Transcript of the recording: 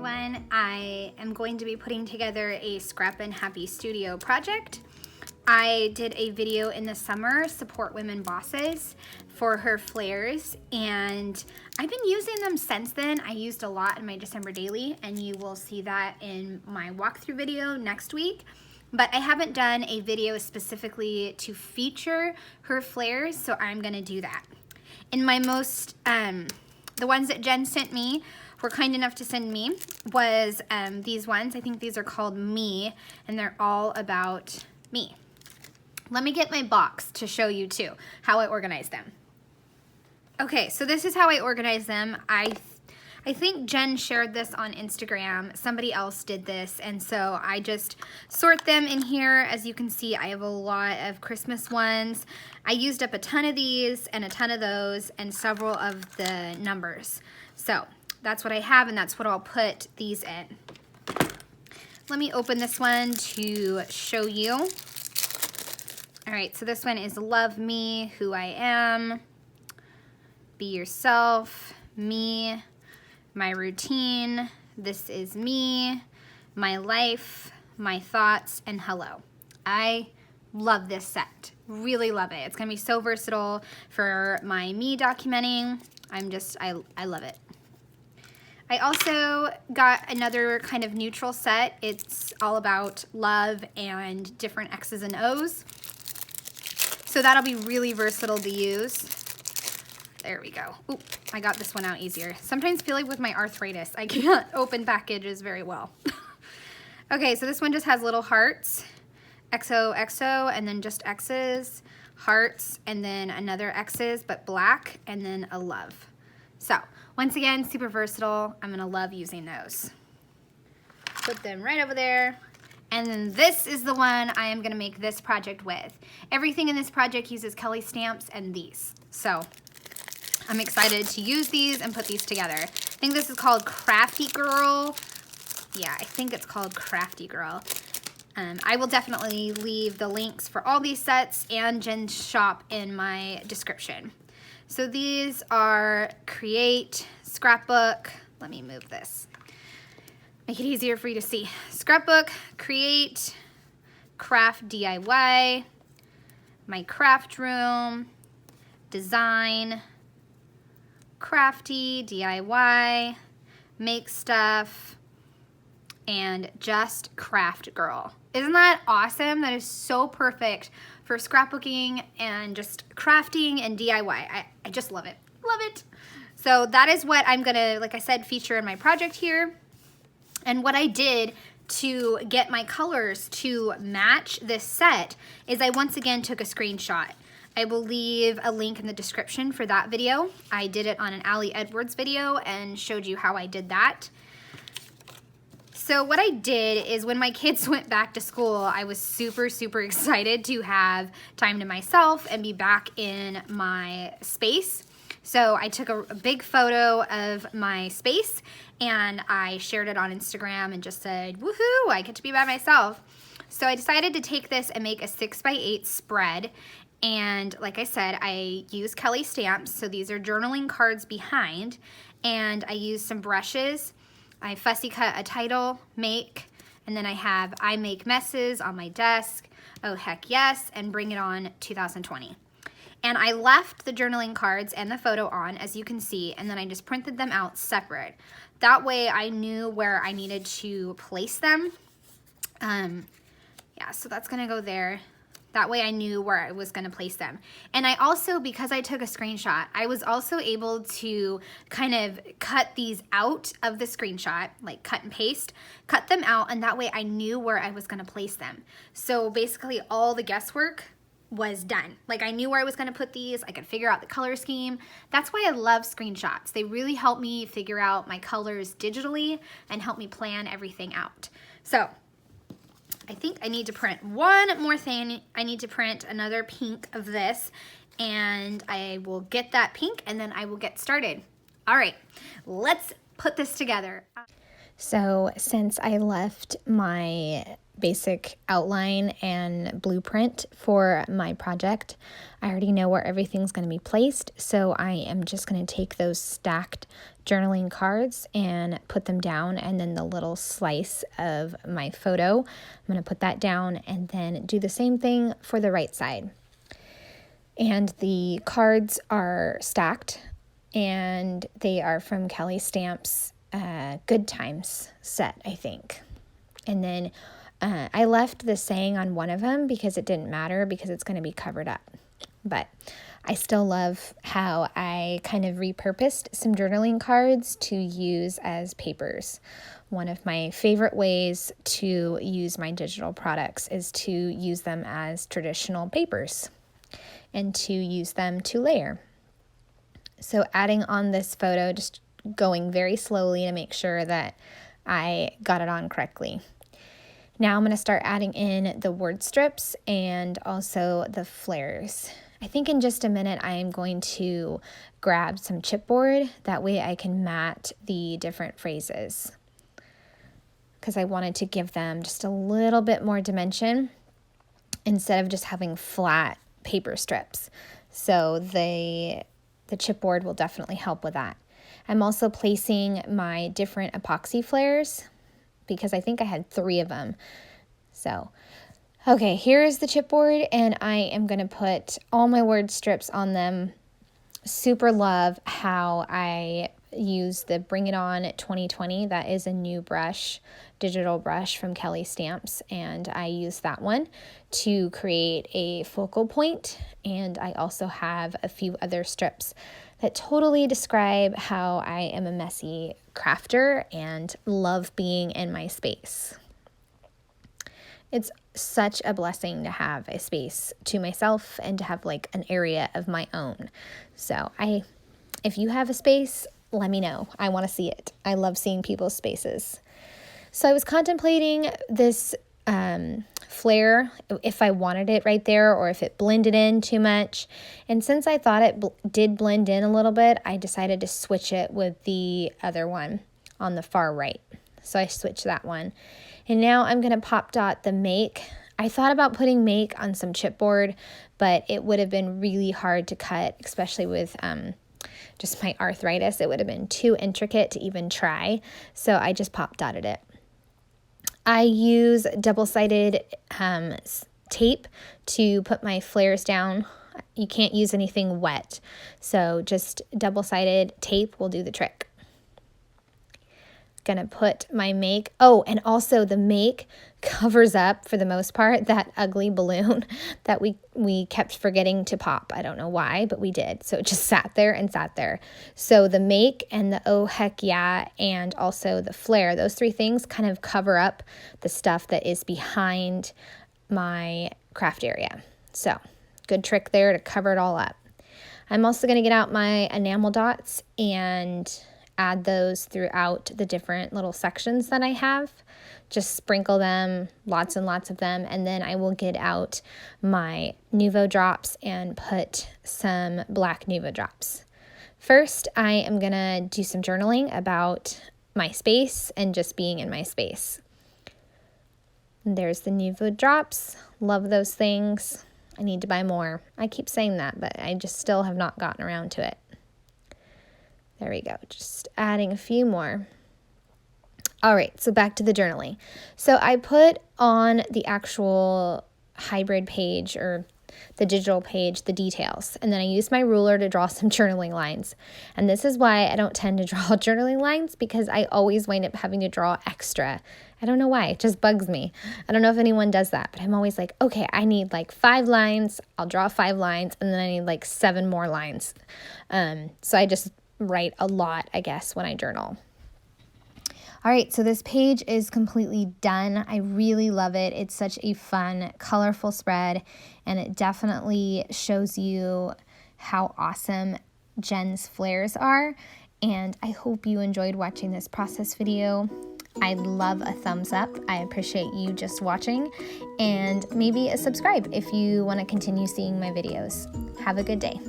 everyone. I am going to be putting together a Scrappin Happy Studio project. I did a video in the summer, Support Women Bosses, for her flairs, and I've been using them since then. I used a lot in my December daily, and you will see that in my walkthrough video next week. But I haven't done a video specifically to feature her flairs, so I'm gonna do that. In my most, the ones that Jen sent me, were kind enough to send me, was these ones. I think these are called Me, and they're all about me. Let me get my box to show you too how I organize them. Okay, so this is how I organize them. I think Jen shared this on Instagram. Somebody else did this, and so I just sort them in here. As you can see, I have a lot of Christmas ones. I used up a ton of these and a ton of those and several of the numbers. So that's what I have, and that's what I'll put these in. Let me open this one to show you. All right, so this one is Love Me, Who I Am, Be Yourself, Me, My Routine, This Is Me, My Life, My Thoughts, and Hello. I love this set. Really love it. It's gonna be so versatile for my me documenting. I love it. I also got another kind of neutral set. It's all about love and different X's and O's. So that'll be really versatile to use. There we go. Oop, I got this one out easier. Sometimes I feel like with my arthritis, I can't open packages very well. Okay, so this one just has little hearts, XoXo, and then just X's, hearts, and then another X's, but black, and then a love. So, once again, super versatile. I'm gonna love using those. Put them right over there. And then this is the one I am gonna make this project with. Everything in this project uses Kellie Stamps and these. So I'm excited to use these and put these together. I think this is called Crafty Girl. Yeah, I think it's called Crafty Girl. I will definitely leave the links for all these sets and Jen's shop in my description. So these are Create, Scrapbook. Let me move this. Make it easier for you to see. Scrapbook, Create, Craft DIY, My Craft Room, Design, Crafty DIY, Make Stuff, and Just Craft Girl. Isn't that awesome? That is so perfect for scrapbooking and just crafting and DIY. I just love it. Love it. So that is what I'm gonna, like I said, feature in my project here. And what I did to get my colors to match this set is I once again took a screenshot. I will leave a link in the description for that video. I did it on an Allie Edwards video and showed you how I did that. So what I did is when my kids went back to school, I was super, super excited to have time to myself and be back in my space. So I took a big photo of my space and I shared it on Instagram and just said, woohoo, I get to be by myself. So I decided to take this and make a 6x8 spread. And like I said, I use Kellie Stamps. So these are journaling cards behind. And I used some brushes. I fussy cut a title, Make, and then I have I Make Messes on my desk, Oh Heck Yes, and Bring It On 2020. And I left the journaling cards and the photo on, as you can see, and then I just printed them out separate. That way I knew where I needed to place them. Yeah, so that's gonna go there. That way I knew where I was gonna place them. And I also, because I took a screenshot, I was also able to kind of cut these out of the screenshot, like cut and paste, cut them out, and that way I knew where I was gonna place them. So basically all the guesswork was done. Like I knew where I was gonna put these, I could figure out the color scheme. That's why I love screenshots. They really help me figure out my colors digitally and help me plan everything out. So I think I need to print one more thing. I need to print another pink of this, and I will get that pink and then I will get started. All right, let's put this together. So since I left my basic outline and blueprint for my project. I already know where everything's going to be placed, so I am just going to take those stacked journaling cards and put them down, and then the little slice of my photo, I'm going to put that down and then do the same thing for the right side. And the cards are stacked, and they are from Kellie Stamps Good Times set, I think. And then I left the saying on one of them because it didn't matter because it's going to be covered up. But I still love how I kind of repurposed some journaling cards to use as papers. One of my favorite ways to use my digital products is to use them as traditional papers and to use them to layer. So adding on this photo, just going very slowly to make sure that I got it on correctly. Now I'm going to start adding in the word strips and also the flairs. I think in just a minute I am going to grab some chipboard. That way I can mat the different phrases because I wanted to give them just a little bit more dimension instead of just having flat paper strips. So the chipboard will definitely help with that. I'm also placing my different epoxy flairs because I think I had 3 of them. So, okay, here is the chipboard, and I am going to put all my word strips on them. Super love how I use the Bring It On 2020. That is a new brush, digital brush from Kellie Stamps, and I use that one to create a focal point. And I also have a few other strips that totally describe how I am a messy crafter and love being in my space. It's such a blessing to have a space to myself and to have like an area of my own. So if you have a space, let me know. I want to see it. I love seeing people's spaces. So I was contemplating this flare, if I wanted it right there or if it blended in too much. And since I thought it did blend in a little bit, I decided to switch it with the other one on the far right. So I switched that one. And now I'm going to pop dot the make. I thought about putting make on some chipboard, but it would have been really hard to cut, especially with just my arthritis. It would have been too intricate to even try. So I just pop dotted it. I use double-sided tape to put my flairs down. You can't use anything wet, so just double-sided tape will do the trick. Gonna put my make. Oh, and also the make covers up, for the most part, that ugly balloon that we kept forgetting to pop. I don't know why, but we did. So it just sat there and sat there. So the make and the oh heck yeah and also the flare, those 3 things kind of cover up the stuff that is behind my craft area. So good trick there to cover it all up. I'm also going to get out my enamel dots and add those throughout the different little sections that I have. Just sprinkle them, lots and lots of them, and then I will get out my Nuvo drops and put some black Nuvo drops. First, I am gonna do some journaling about my space and just being in my space. And there's the Nuvo drops. Love those things. I need to buy more. I keep saying that, but I just still have not gotten around to it. There we go, just adding a few more. All right, so back to the journaling. So I put on the actual hybrid page or the digital page the details, and then I used my ruler to draw some journaling lines. And this is why I don't tend to draw journaling lines, because I always wind up having to draw extra. I don't know why, it just bugs me. I don't know if anyone does that, but I'm always like, okay, I need like 5 lines, I'll draw 5 lines, and then I need like 7 more lines. So I just write a lot, I guess, when I journal. All right, so this page is completely done. I really love it. It's such a fun, colorful spread, and it definitely shows you how awesome Jen's flairs are. And I hope you enjoyed watching this process video. I'd love a thumbs up. I appreciate you just watching, and maybe a subscribe if you want to continue seeing my videos. Have a good day.